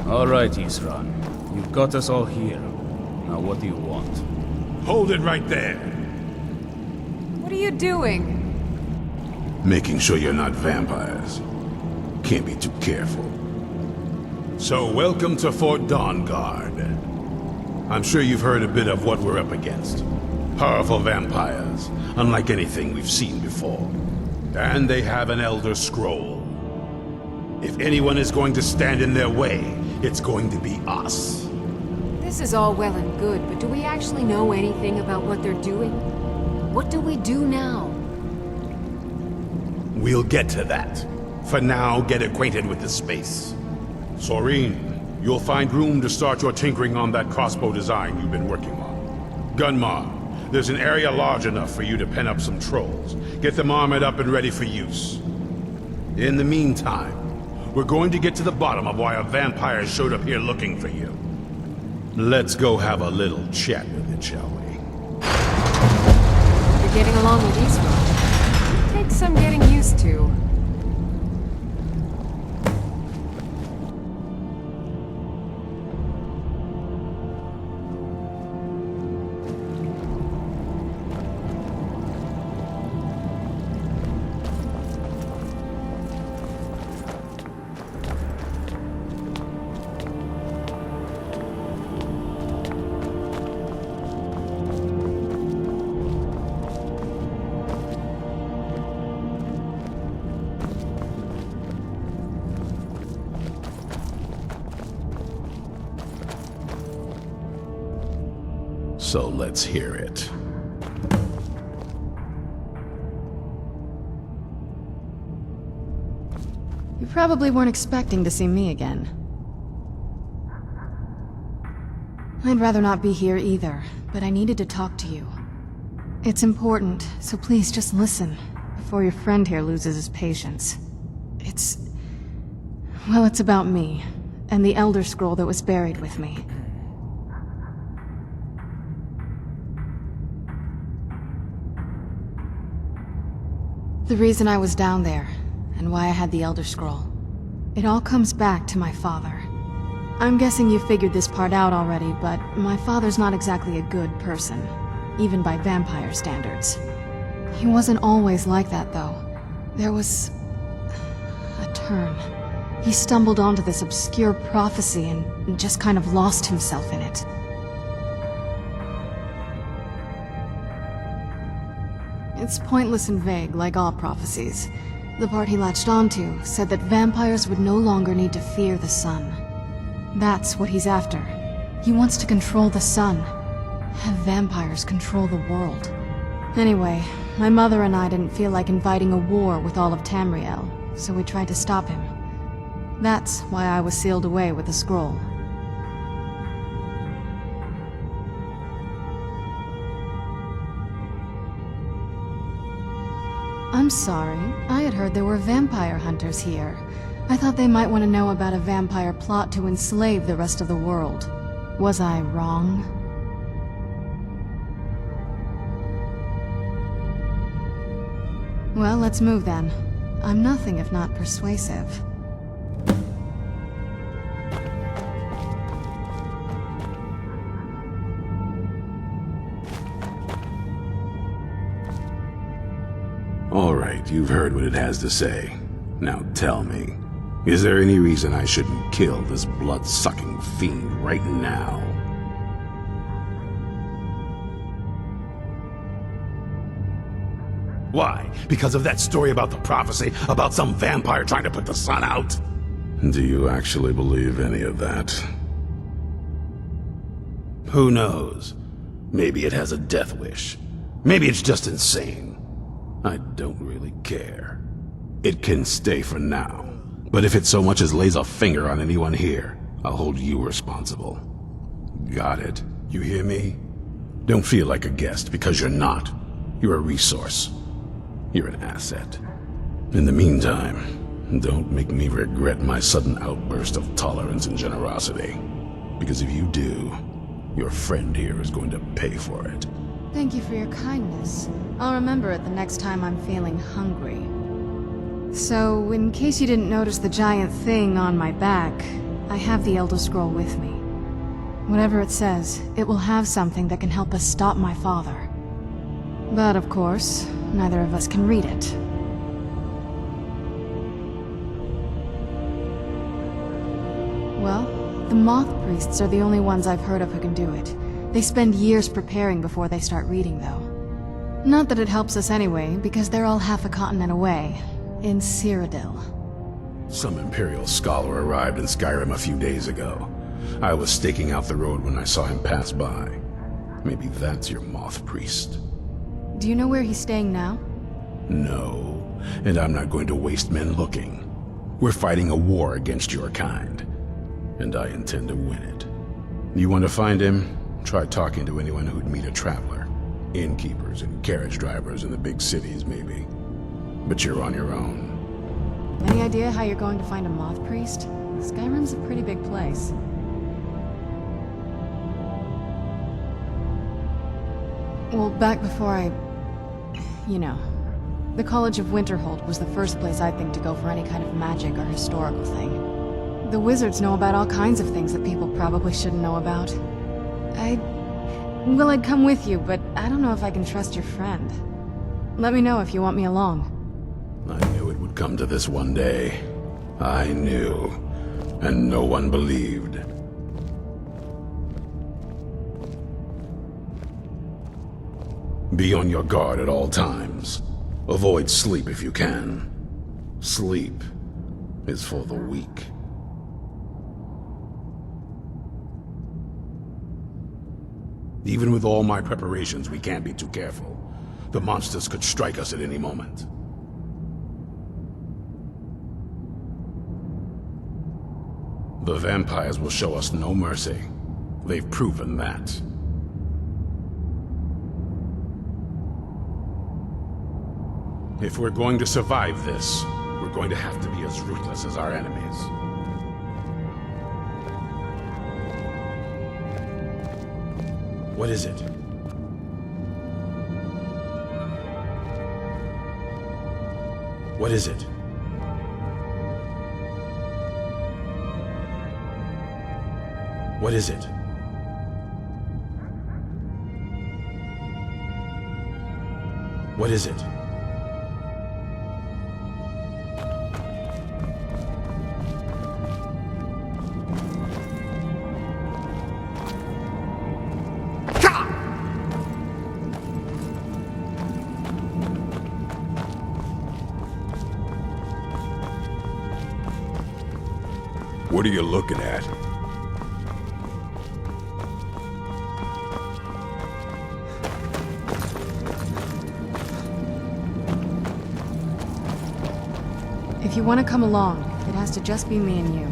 All right, Isran. You've got us all here. Now what do you want? Hold it right there. What are you doing? Making sure you're not vampires. Can't be too careful. So, welcome to Fort Dawnguard. I'm sure you've heard a bit of what we're up against. Powerful vampires, unlike anything we've seen before. And they have an Elder Scroll. If anyone is going to stand in their way, it's going to be us. This is all well and good, but do we actually know anything about what they're doing? What do we do now? We'll get to that. For now, get acquainted with the space. Serena, you'll find room to start your tinkering on that crossbow design you've been working on. Gunmar, there's an area large enough for you to pen up some trolls. Get them armored up and ready for use. In the meantime, we're going to get to the bottom of why a vampire showed up here looking for you. Let's go have a little chat with it, shall we? You're getting along with Isran. It takes some getting used to. So let's hear it. You probably weren't expecting to see me again. I'd rather not be here either, but I needed to talk to you. It's important, so please just listen, before your friend here loses his patience. Well, it's about me, and the Elder Scroll that was buried with me. The reason I was down there, and why I had the Elder Scroll. It all comes back to my father. I'm guessing you figured this part out already, but my father's not exactly a good person, even by vampire standards. He wasn't always like that, though. There was a turn. He stumbled onto this obscure prophecy and just kind of lost himself in it. It's pointless and vague, like all prophecies. The part he latched onto said that vampires would no longer need to fear the sun. That's what he's after. He wants to control the sun. Have vampires control the world. Anyway, my mother and I didn't feel like inviting a war with all of Tamriel, so we tried to stop him. That's why I was sealed away with the scroll. I'm sorry. I had heard there were vampire hunters here. I thought they might want to know about a vampire plot to enslave the rest of the world. Was I wrong? Well, let's move then. I'm nothing if not persuasive. All right, you've heard what it has to say. Now tell me, is there any reason I shouldn't kill this blood-sucking fiend right now? Why? Because of that story about the prophecy? About some vampire trying to put the sun out? Do you actually believe any of that? Who knows? Maybe it has a death wish. Maybe it's just insane. I don't really care. It can stay for now. But if it so much as lays a finger on anyone here, I'll hold you responsible. Got it? You hear me? Don't feel like a guest, because you're not. You're a resource. You're an asset. In the meantime, don't make me regret my sudden outburst of tolerance and generosity. Because if you do, your friend here is going to pay for it. Thank you for your kindness. I'll remember it the next time I'm feeling hungry. So, in case you didn't notice the giant thing on my back, I have the Elder Scroll with me. Whatever it says, it will have something that can help us stop my father. But of course, neither of us can read it. Well, the Moth Priests are the only ones I've heard of who can do it. They spend years preparing before they start reading, though. Not that it helps us anyway, because they're all half a continent away, in Cyrodiil. Some Imperial scholar arrived in Skyrim a few days ago. I was staking out the road when I saw him pass by. Maybe that's your Moth Priest. Do you know where he's staying now? No, and I'm not going to waste men looking. We're fighting a war against your kind, and I intend to win it. You want to find him? Try talking to anyone who'd meet a traveler. Innkeepers and carriage drivers in the big cities, maybe. But you're on your own. Any idea how you're going to find a Moth Priest? Skyrim's a pretty big place. Well, back before the College of Winterhold was the first place I'd think to go for any kind of magic or historical thing. The wizards know about all kinds of things that people probably shouldn't know about. I'd come with you, but I don't know if I can trust your friend. Let me know if you want me along. I knew it would come to this one day. I knew, and no one believed. Be on your guard at all times. Avoid sleep if you can. Sleep is for the weak. Even with all my preparations, we can't be too careful. The monsters could strike us at any moment. The vampires will show us no mercy. They've proven that. If we're going to survive this, we're going to have to be as ruthless as our enemies. What is it? What is it? What is it? What is it? What are you looking at? If you want to come along, it has to just be me and you.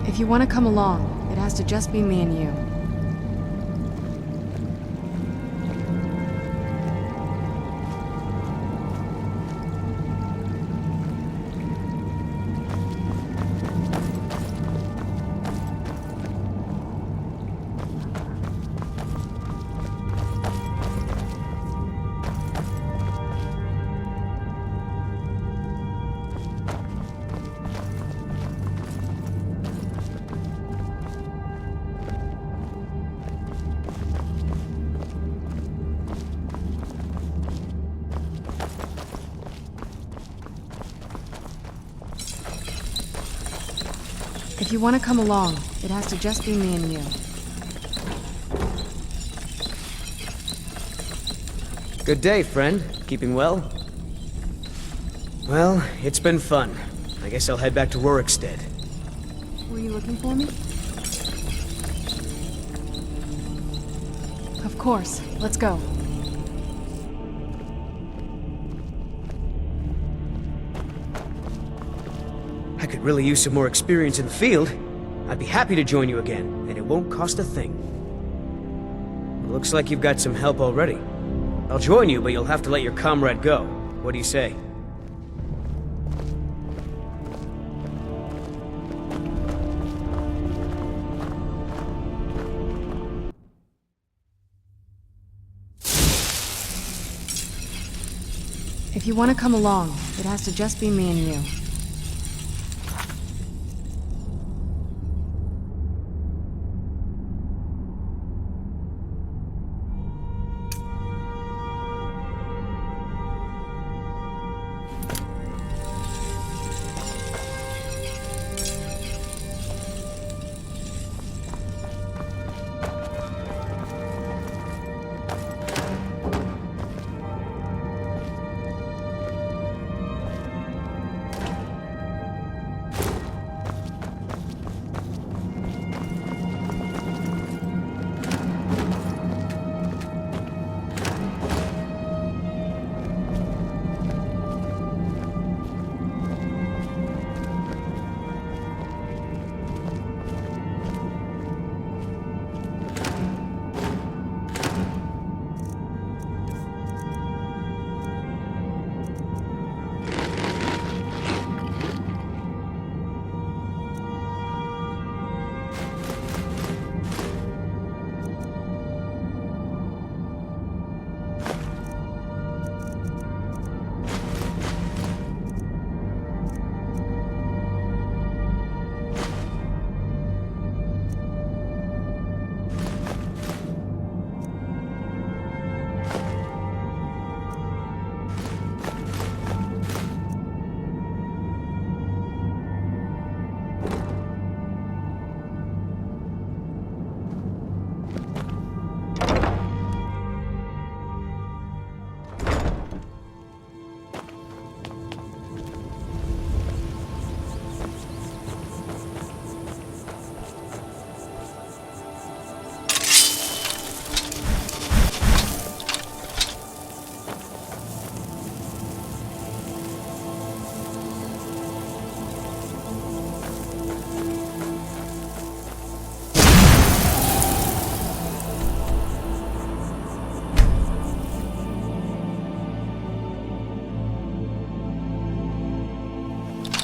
If you want to come along, it has to just be me and you. If you want to come along, it has to just be me and you. Good day, friend. Keeping well? Well, it's been fun. I guess I'll head back to Rorikstead. Were you looking for me? Of course. Let's go. I could really use some more experience in the field. I'd be happy to join you again, and it won't cost a thing. Looks like you've got some help already. I'll join you, but you'll have to let your comrade go. What do you say? If you want to come along, it has to just be me and you.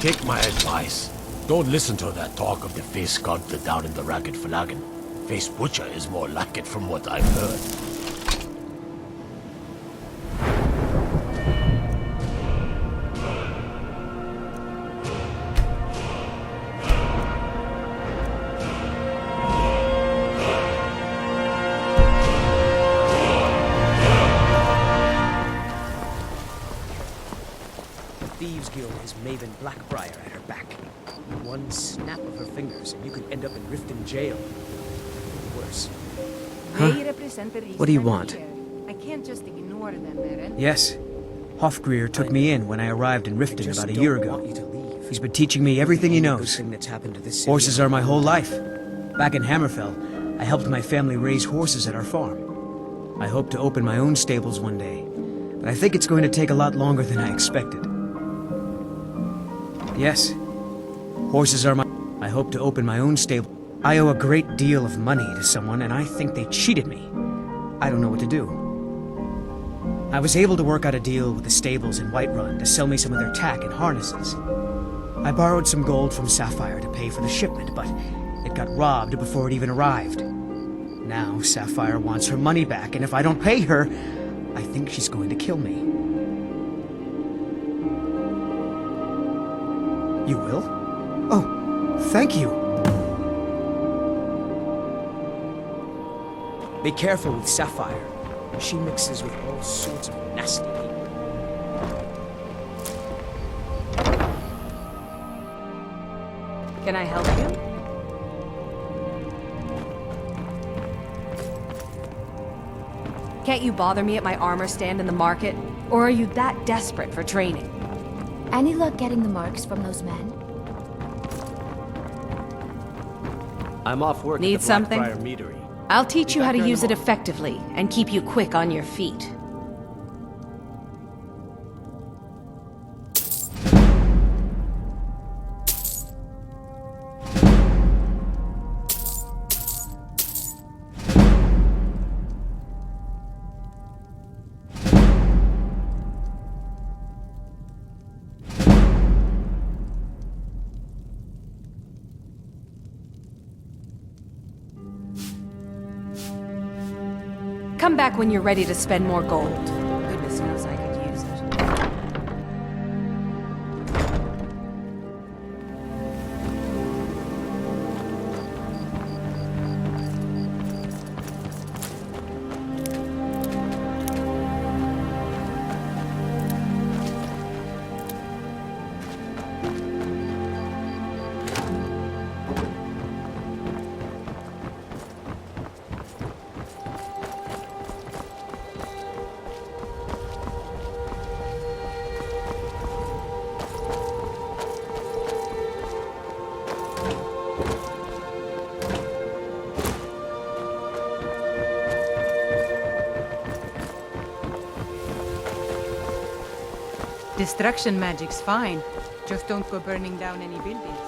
Take my advice. Don't listen to that talk of the face sculptor down in the Racket Flagon. Face Butcher is more like it from what I've heard. Thieves Guild has Maven Blackbriar at her back. One snap of her fingers and you could end up in Riften jail. Worse. What do you want? I can't just ignore them, Eren. Yes. Hofgreer took me in when I arrived in Riften about a year ago. He's been teaching me everything he knows. Horses are my whole life. Back in Hammerfell, I helped my family raise horses at our farm. I hope to open my own stables one day, but I think it's going to take a lot longer than I expected. Yes. Horses are my... I hope to open my own stable. I owe a great deal of money to someone, and I think they cheated me. I don't know what to do. I was able to work out a deal with the stables in Whiterun to sell me some of their tack and harnesses. I borrowed some gold from Sapphire to pay for the shipment, but it got robbed before it even arrived. Now Sapphire wants her money back, and if I don't pay her, I think she's going to kill me. You will? Oh, thank you. Be careful with Sapphire. She mixes with all sorts of nasty people. Can I help you? Can't you bother me at my armor stand in the market? Or are you that desperate for training? Any luck getting the marks from those men? I'm off work Need at the something? Blackbriar Meadery. I'll teach you how to during use the it effectively and keep you quick on your feet. Come back when you're ready to spend more gold. Goodness knows I could use it. Destruction magic's fine. Just don't go burning down any buildings.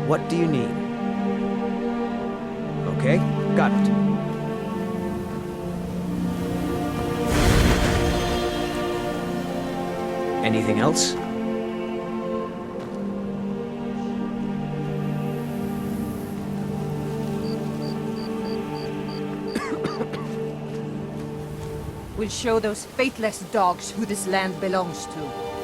What do you need? Okay, got it. Anything else? We'll show those faithless dogs who this land belongs to.